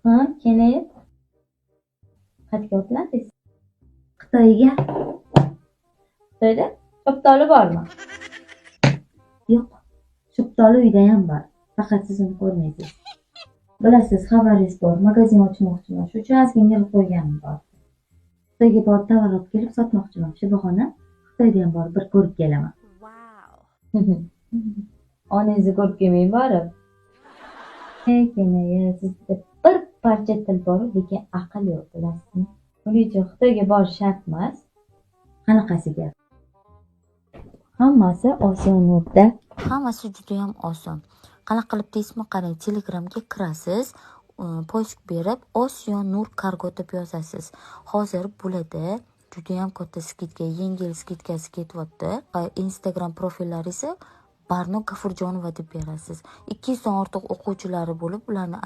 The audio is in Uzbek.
Ha, Kenneth. Qayerga otlandingiz? Xitoyga. Xitoyda Shoptoli bormi? Yo'q. Shoptoli uyda ham bor. Faqat siz uni ko'rmaysiz. Bilasiz, xabaringiz bor. Magazin ochmoqchiman. Shu uchun ozgina yig'ib qo'yganim bor. Xitoyga borib tovar olib kelib sotmoqchiman. Shu bahona Xitoyda ham borib bir ko'rib kelaman. Onangizni ko'rib kelmay borib. Kenneth, sizda bir parcha til bor, lekin aql yo'q, bilasizmi? Buning uchun Xitoyga borish shart emas. Qanaqasiga? Hammasi osonlikda. Hammasi juda ham oson. Qanaqa qilib deysizmi? Qarang, Telegramga kirasiz, pochta berib Osiyo Nur Kargo deb yozasiz. Hozir bo'ladi. Juda ham katta skidka, yengil skidkasi ketyapti. Instagram profillaringizni Barno Gafurjonova deb berasiz. 200 dan ortiq o'quvchilari bo'lib, ularni